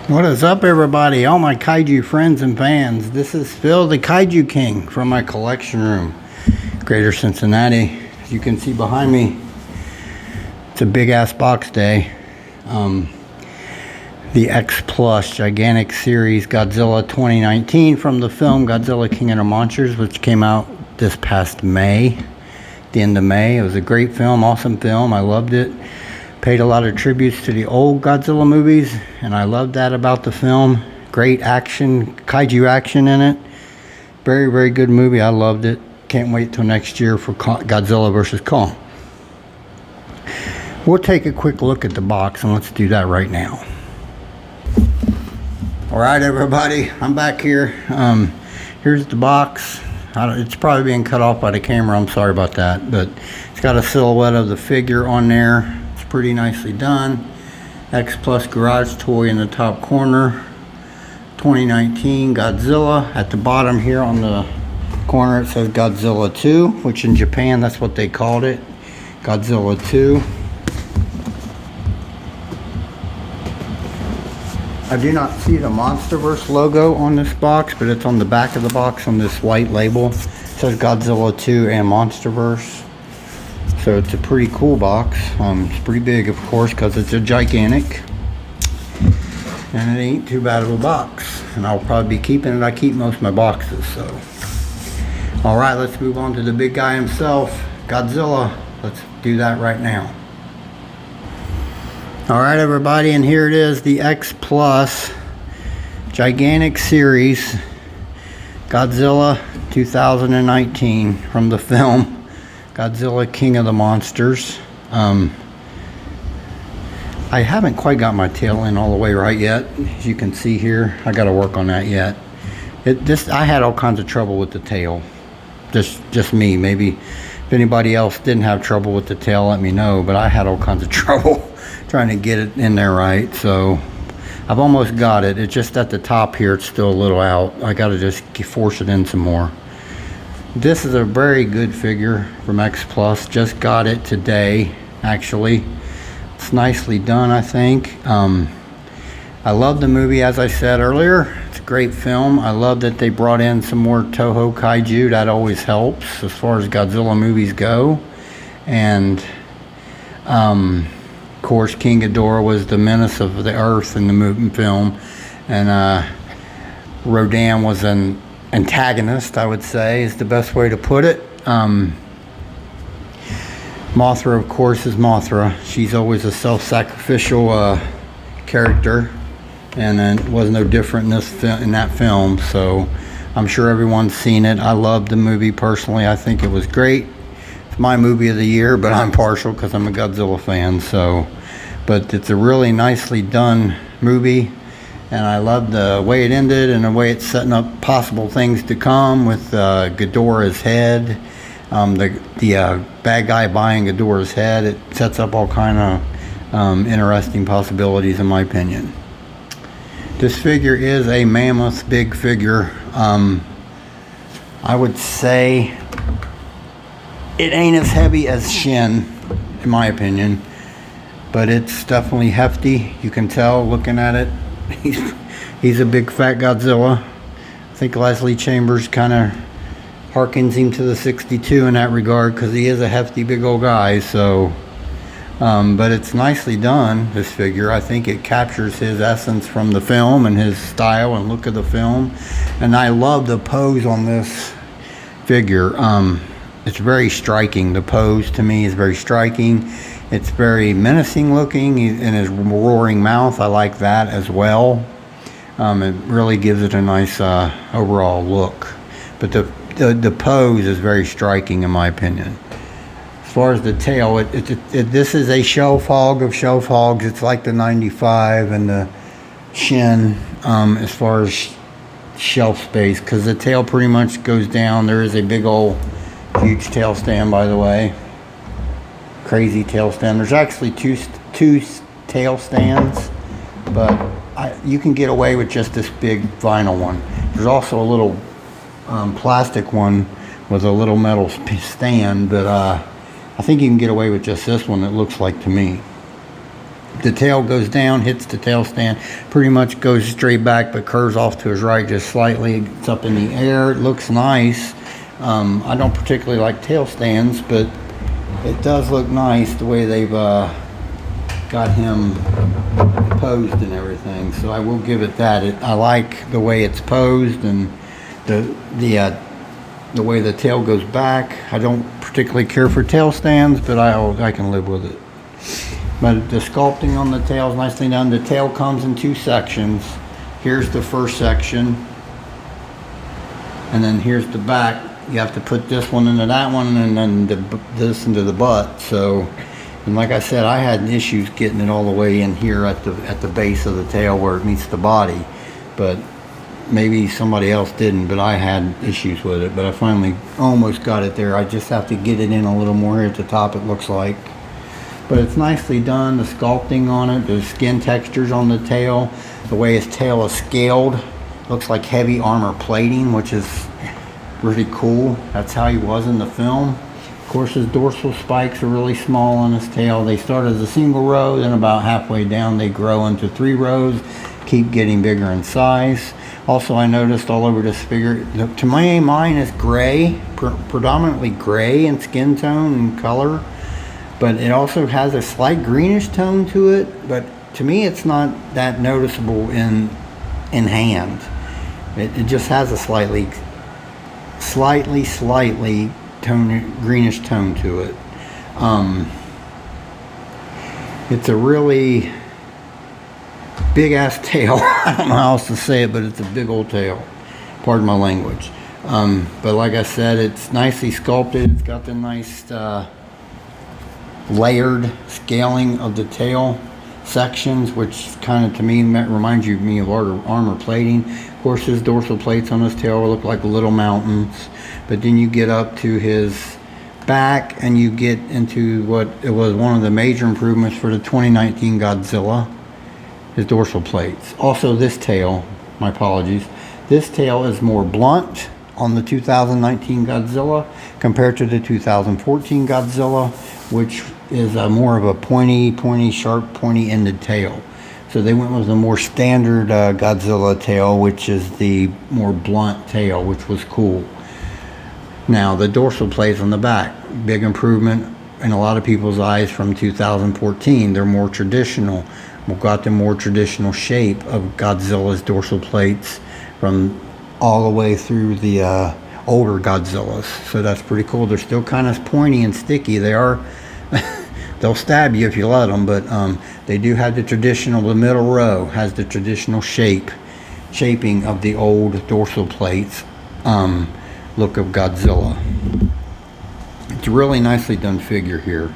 What is up, everybody? All my kaiju friends and fans. This is Phil, the Kaiju King, from my collection room, Greater Cincinnati. As you can see behind me, it's a big ass box day. The X Plus Gigantic Series Godzilla 2019 from the film Godzilla King of the Monsters, which came out this past May, the end of May. It was a great film, awesome film. I loved it. Paid a lot of tributes to the old Godzilla movies, and I loved that about the film. Great action, kaiju action in it. Very, very good movie. I loved it. Can't wait till next year for Godzilla vs. Kong. We'll take a quick look at the box, and let's do that right now. Alright, everybody, I'm back here. Here's the box. It's probably being cut off by the camera. I'm sorry about that, but it's got a silhouette of the figure on there. Pretty nicely done. X Plus garage toy in the top corner. 2019 Godzilla. At the bottom here on the corner it says Godzilla 2, which in Japan that's what they called it. Godzilla 2. I do not see the MonsterVerse logo on this box, but it's on the back of the box on this white label. It says Godzilla 2 and MonsterVerse. So it's a pretty cool box. It's pretty big, of course, because it's a gigantic. And it ain't too bad of a box. And I'll probably be keeping it. I keep most of my boxes, so. Alright, let's move on to the big guy himself, Godzilla. Let's do that right now. Alright, everybody, and here it is, the X Plus Gigantic Series Godzilla 2019 from the film Godzilla King of the Monsters. I haven't quite got my tail in all the way right yet. As you can see here, I got to work on that yet. I had all kinds of trouble with the tail. Just me. Maybe if anybody else didn't have trouble with the tail, let me know. But I had all kinds of trouble trying to get it in there right. So I've almost got it. It's just at the top here, it's still a little out. I got to just force it in some more. This is a very good figure from X Plus. Just got it today, actually. It's nicely done, I think. I love the movie, as I said earlier. It's a great film. I love that they brought in some more Toho kaiju. That always helps as far as Godzilla movies go. And, of course, King Ghidorah was the menace of the earth in the movie film. And Rodan was an antagonist, I would say, is the best way to put it. Mothra, of course, is Mothra. She's always a self-sacrificial character, and it was no different in that film. So I'm sure everyone's seen it. I loved the movie personally. I think it was great. It's my movie of the year, but I'm partial because I'm a Godzilla fan. So, but it's a really nicely done movie. And I love the way it ended and the way it's setting up possible things to come with Ghidorah's head. The bad guy buying Ghidorah's head. It sets up all kind of interesting possibilities, in my opinion. This figure is a mammoth big figure. I would say it ain't as heavy as Shin, in my opinion. But it's definitely hefty. You can tell looking at it. He's a big fat Godzilla. I think Leslie Chambers kind of harkens him to the 62 in that regard, because he is a hefty big old guy. So but it's nicely done, this figure. I think it captures his essence from the film and his style and look of the film. And I love the pose on this figure. It's very striking. The pose to me is very striking. It's very menacing looking in his roaring mouth. I like that as well. It really gives it a nice overall look. But the pose is very striking, in my opinion. As far as the tail, this is a shelf hog of shelf hogs. It's like the 95 and the Shin as far as shelf space, because the tail pretty much goes down. There is a big old huge tail stand, by the way. Crazy tail stand. There's actually two tail stands, but you can get away with just this big vinyl one. There's also a little plastic one with a little metal stand, but I think you can get away with just this one, it looks like to me. the tail goes down, hits the tail stand, pretty much goes straight back, but curves off to his right just slightly. It's up in the air. It looks nice. I don't particularly like tail stands, but it does look nice the way they've got him posed and everything. So I will give it that. I like the way it's posed and the way the tail goes back. I don't particularly care for tail stands, but I can live with it. But the sculpting on the tail is nicely done. The tail comes in 2 sections. Here's the first section, and then here's the back. You have to put this one into that one, and then this into the butt. So, and like I said, I had issues getting it all the way in here at the base of the tail where it meets the body, but maybe somebody else didn't, but I had issues with it. But I finally almost got it there. I just have to get it in a little more here at the top, it looks like. But it's nicely done. The sculpting on it, the skin textures on the tail, the way his tail is scaled, looks like heavy armor plating, which is really cool. That's how he was in the film. Of course, his dorsal spikes are really small on his tail. They start as a single row, then about halfway down they grow into 3 rows, keep getting bigger in size. Also, I noticed all over this figure, to my mind, is gray, predominantly gray in skin tone and color, but it also has a slight greenish tone to it. But to me, it's not that noticeable in hand. It just has a slightly greenish tone to it. It's a really big ass tail. I don't know how else to say it, but it's a big old tail. Pardon my language. But like I said, it's nicely sculpted. It's got the nice layered scaling of the tail sections, which kind of to me reminds me of armor plating. Of course, his dorsal plates on his tail look like little mountains, but then you get up to his back and you get into what it was one of the major improvements for the 2019 Godzilla, his dorsal plates. Also, this tail, my apologies, this tail is more blunt on the 2019 Godzilla compared to the 2014 Godzilla, which is more of a pointy, sharp, pointy-ended tail. So they went with a more standard Godzilla tail, which is the more blunt tail, which was cool. Now, the dorsal plates on the back, big improvement in a lot of people's eyes from 2014. They're more traditional. We've got the more traditional shape of Godzilla's dorsal plates from all the way through the older Godzillas. So that's pretty cool. They're still kind of pointy and sticky. They are, they'll stab you if you let them, but they do have the traditional, the middle row has the traditional shaping of the old dorsal plates look of Godzilla. It's a really nicely done figure here.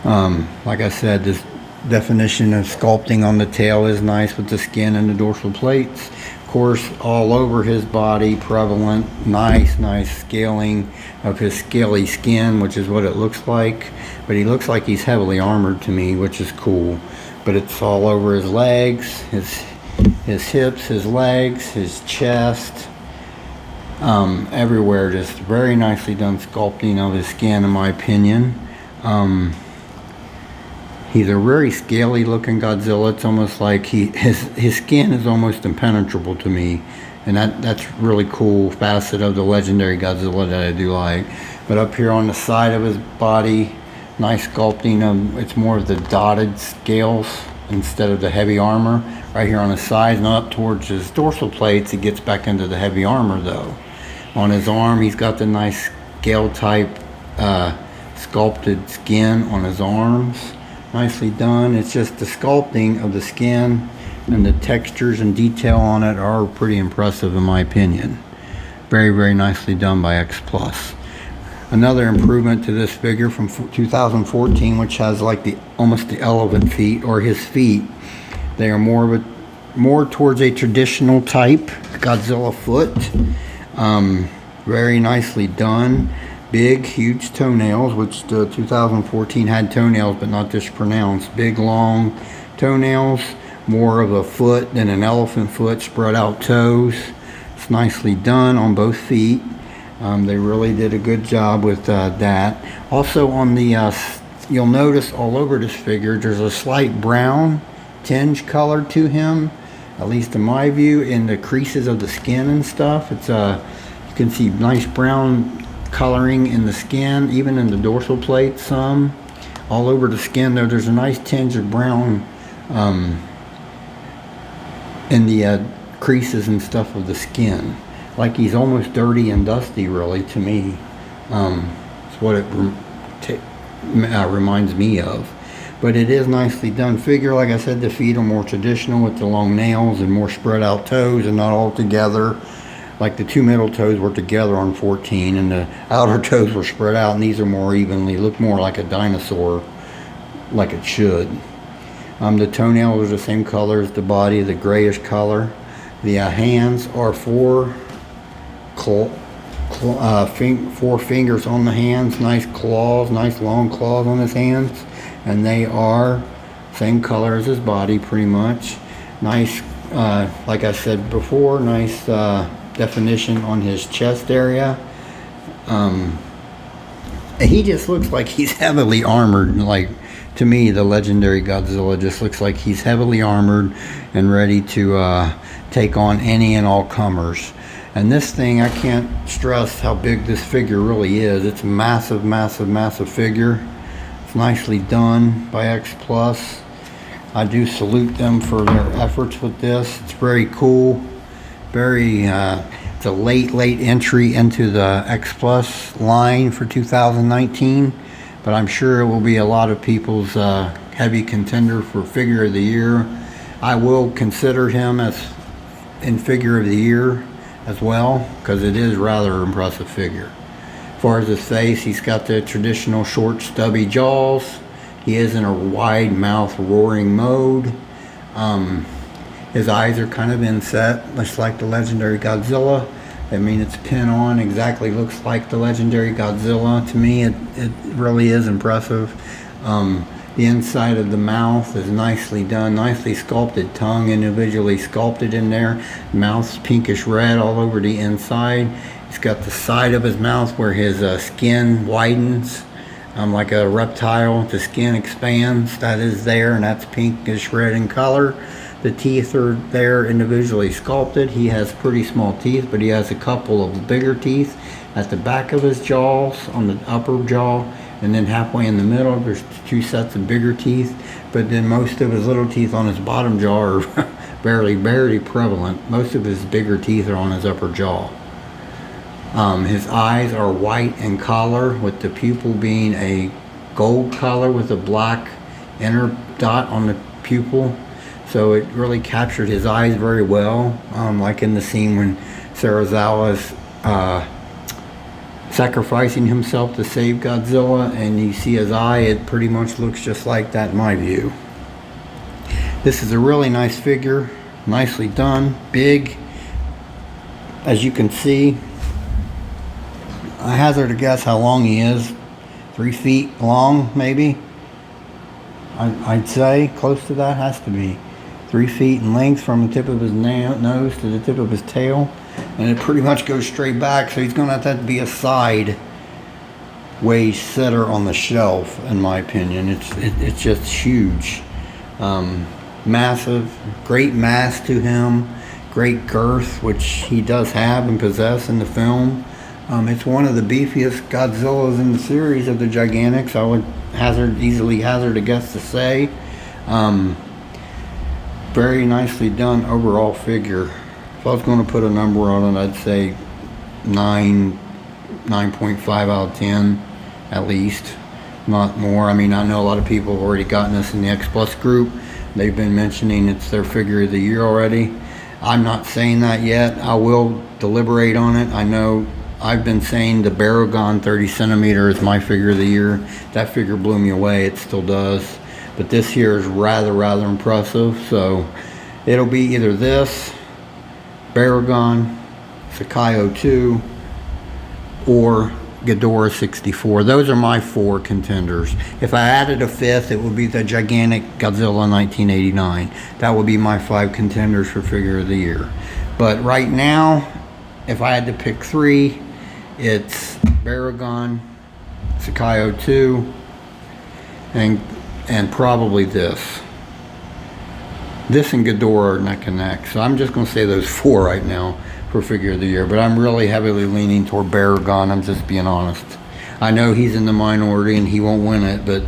Like I said, this definition of sculpting on the tail is nice with the skin and the dorsal plates. Of course, all over his body, prevalent, nice scaling of his scaly skin, which is what it looks like. But he looks like he's heavily armored to me, which is cool. But it's all over his legs, his hips, his legs, his chest, everywhere. Just very nicely done sculpting of his skin, in my opinion. He's a very scaly looking Godzilla. It's almost like his skin is almost impenetrable to me. And that's really cool facet of the legendary Godzilla that I do like. But up here on the side of his body, nice sculpting of, it's more of the dotted scales instead of the heavy armor. Right here on the sides and up towards his dorsal plates, it gets back into the heavy armor though. On his arm, he's got the nice scale type sculpted skin on his arms. Nicely done. It's just the sculpting of the skin and the textures and detail on it are pretty impressive in my opinion. Very nicely done by X Plus. Another improvement to this figure from 2014, which has like almost the elephant feet, or his feet. They are more towards a traditional type Godzilla foot. Very nicely done. Big, huge toenails, which the 2014 had toenails, but not this pronounced. Big, long toenails, more of a foot than an elephant foot, spread out toes. It's nicely done on both feet. They really did a good job with that. Also on the you'll notice all over this figure, there's a slight brown tinge color to him, at least in my view, in the creases of the skin and stuff. It's you can see nice brown coloring in the skin, even in the dorsal plate some. All over the skin though, there's a nice tinge of brown in the creases and stuff of the skin. Like he's almost dirty and dusty, really, to me. It's what it reminds me of. But it is nicely done figure. Like I said, the feet are more traditional with the long nails and more spread out toes and not all together. Like the two middle toes were together on 14 and the outer toes were spread out, and these are more evenly, look more like a dinosaur, like it should. The toenails are the same color as the body, the grayish color. The hands are four fingers on the hands, nice claws, nice long claws on his hands, and they are same color as his body pretty much. Nice, like I said before, nice definition on his chest area. He just looks like he's heavily armored. Like, to me, the legendary Godzilla just looks like he's heavily armored and ready to take on any and all comers. And this thing, I can't stress how big this figure really is. It's a massive, massive, massive figure. It's nicely done by X Plus. I do salute them for their efforts with this. It's very cool. Very, it's a late entry into the X Plus line for 2019. But I'm sure it will be a lot of people's heavy contender for figure of the year. I will consider him as in figure of the year as well, because it is rather impressive figure. As far as his face, he's got the traditional short stubby jaws. He is in a wide mouth roaring mode. His eyes are kind of inset, much like the legendary Godzilla. I mean, it's pin on, exactly looks like the legendary Godzilla. To me, it really is impressive. The inside of the mouth is nicely done, nicely sculpted, tongue individually sculpted in there. Mouth's pinkish red all over the inside. He's got the side of his mouth where his skin widens, like a reptile. The skin expands, that is there, and that's pinkish red in color. The teeth are there individually sculpted. He has pretty small teeth, but he has a couple of bigger teeth at the back of his jaws, on the upper jaw, and then halfway in the middle there's two sets of bigger teeth. But then most of his little teeth on his bottom jaw are barely prevalent. Most of his bigger teeth are on his upper jaw. His eyes are white in color, with the pupil being a gold color with a black inner dot on the pupil. So it really captured his eyes very well, like in the scene when Serizawa's sacrificing himself to save Godzilla, and you see his eye, it pretty much looks just like that in my view. This is a really nice figure, nicely done, big. As you can see, I hazard a guess how long he is. 3 feet long, maybe. I'd say close to that, has to be. 3 feet in length from the tip of his nose to the tip of his tail, and it pretty much goes straight back, so he's going to have to be a side way setter on the shelf, in my opinion. It's just huge. Massive, great mass to him, great girth, which he does have and possess in the film. It's one of the beefiest Godzillas in the series of the Gigantics. I would easily hazard a guess to say. Very nicely done overall figure. If I was going to put a number on it, I'd say 9.5 out of 10 at least, not more. I mean, I know a lot of people have already gotten this in the X Plus group. They've been mentioning it's their figure of the year already. I'm not saying that yet. I will deliberate on it. I know I've been saying the Baragon 30 centimeter is my figure of the year. That figure blew me away. It still does. But this here is rather impressive. So it'll be either this, Baragon, Sakayo 2, or Ghidorah 64. Those are my 4 contenders. If I added a 5th, it would be the gigantic Godzilla 1989. That would be my 5 contenders for figure of the year. But right now, if I had to pick 3, it's Baragon, Sakayo 2, and probably this. This and Ghidorah are neck and neck. So I'm just going to say those 4 right now for figure of the year. But I'm really heavily leaning toward Baragon. I'm just being honest. I know he's in the minority and he won't win it, but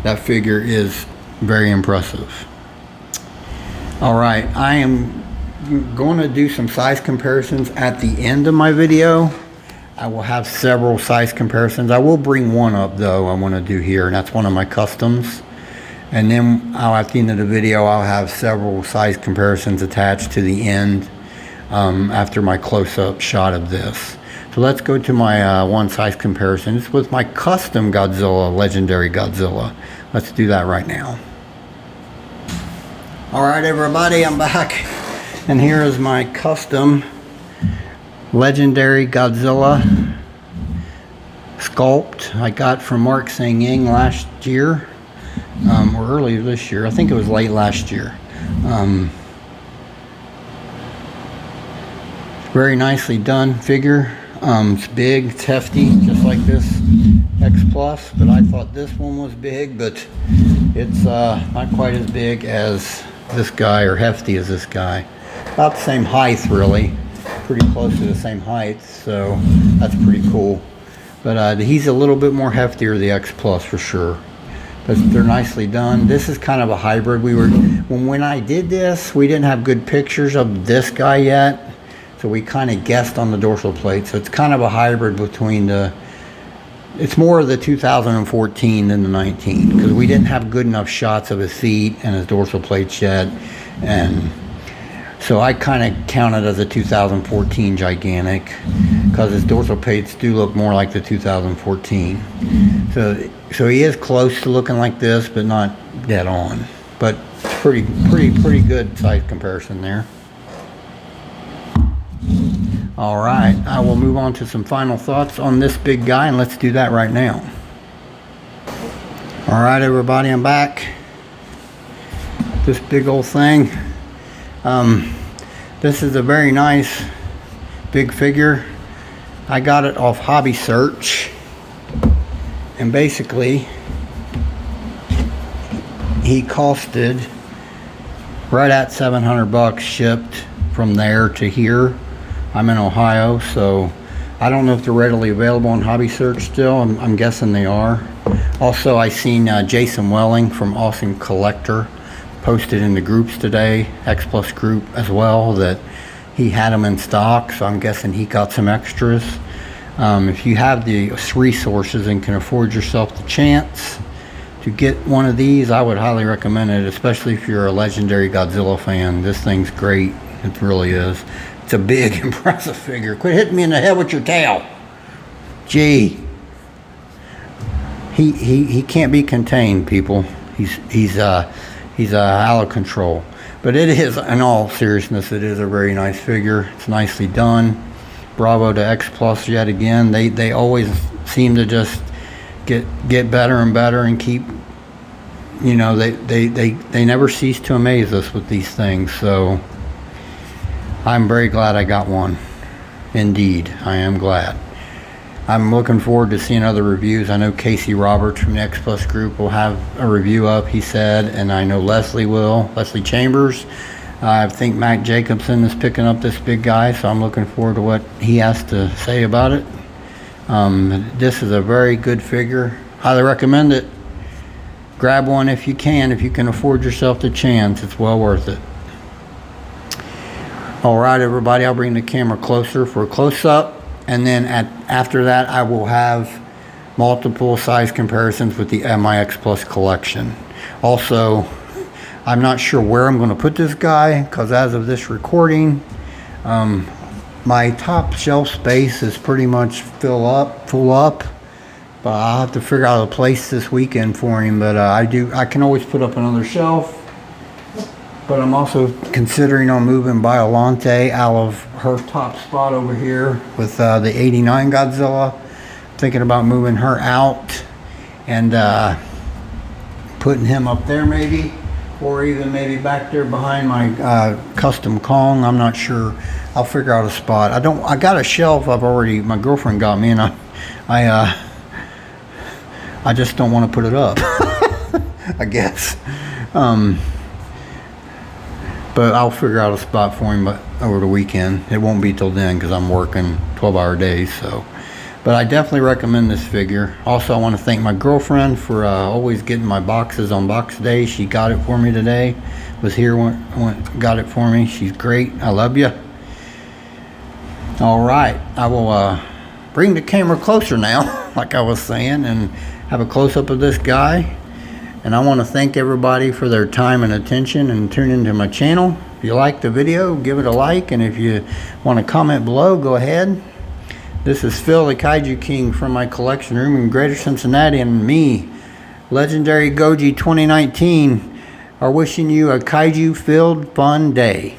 that figure is very impressive. Alright, I am going to do some size comparisons at the end of my video. I will have several size comparisons. I will bring one up though I want to do here, and that's one of my customs. And then at the end of the video I'll have several size comparisons attached to the end after my close-up shot of this. So let's go to my one size comparison. It's with my custom Godzilla, Legendary Godzilla. Let's do that right now. Alright everybody, I'm back. And here is my custom Legendary Godzilla sculpt I got from Mark Sang-Ying last year. Or earlier this year. I think it was late last year. Very nicely done figure. It's big, it's hefty, just like this X Plus, but I thought this one was big, but it's not quite as big as this guy, or hefty as this guy. About the same height, really. Pretty close to the same height, so that's pretty cool. But he's a little bit more heftier, the X Plus, for sure. But they're nicely done. This is kind of a hybrid. When I did this, we didn't have good pictures of this guy yet, so we kind of guessed on the dorsal plate. So it's kind of a hybrid between it's more of the 2014 than the 19, because we didn't have good enough shots of his feet and his dorsal plates yet, and so I kind of count it as a 2014 gigantic, because his dorsal plates do look more like the 2014. So he is close to looking like this, but not dead on. But pretty good size comparison there. All right, I will move on to some final thoughts on this big guy, and let's do that right now. All right, everybody, I'm back. This big old thing. This is a very nice big figure. I got it off Hobby Search, and basically he costed right at 700 bucks shipped from there to here. I'm in Ohio, so I don't know if they're readily available on Hobby Search still. I'm guessing they are. Also, I seen Jason Welling from Awesome Collector posted in the groups today, X Plus group as well, that he had them in stock, so I'm guessing he got some extras. If you have the resources and can afford yourself the chance to get one of these, I would highly recommend it, especially if you're a Legendary Godzilla fan. This thing's great. It really is. It's a big, impressive figure. Quit hitting me in the head with your tail. Gee. He can't be contained, people. He's out of control. But it is, in all seriousness, it is a very nice figure. It's nicely done. Bravo to X Plus yet again. They always seem to just get better and better and keep, you know, they never cease to amaze us with these things. So I'm very glad I got one. Indeed, I am glad. I'm looking forward to seeing other reviews. I know Casey Roberts from the X Plus group will have a review up, he said, and I know Leslie will, Leslie Chambers. I think Mac Jacobson is picking up this big guy, so I'm looking forward to what he has to say about it. This is a very good figure. Highly recommend it. Grab one if you can afford yourself the chance. It's well worth it. All right, everybody, I'll bring the camera closer for a close-up. And then after that, I will have multiple size comparisons with the my X Plus collection. Also, I'm not sure where I'm going to put this guy, because as of this recording, my top shelf space is pretty much full up. But I'll have to figure out a place this weekend for him. But I can always put up another shelf. But I'm also considering on moving Biolante out of her top spot over here with the 89 Godzilla. Thinking about moving her out and putting him up there maybe, or even maybe back there behind my custom Kong. I'm not sure. I'll figure out a spot. I got a shelf my girlfriend got me, and I just don't want to put it up. I guess. But I'll figure out a spot for him over the weekend. It won't be till then because I'm working 12-hour days. So, but I definitely recommend this figure. Also, I want to thank my girlfriend for always getting my boxes on box day. She got it for me today. Was here got it for me. She's great. I love you. All right, I will bring the camera closer now, like I was saying, and have a close-up of this guy. And I want to thank everybody for their time and attention and tune into my channel. If you like the video, give it a like, and if you want to comment below, go ahead. This is Phil, the Kaiju King, from my collection room in Greater Cincinnati, and me, Legendary Goji 2019, are wishing you a kaiju-filled fun day.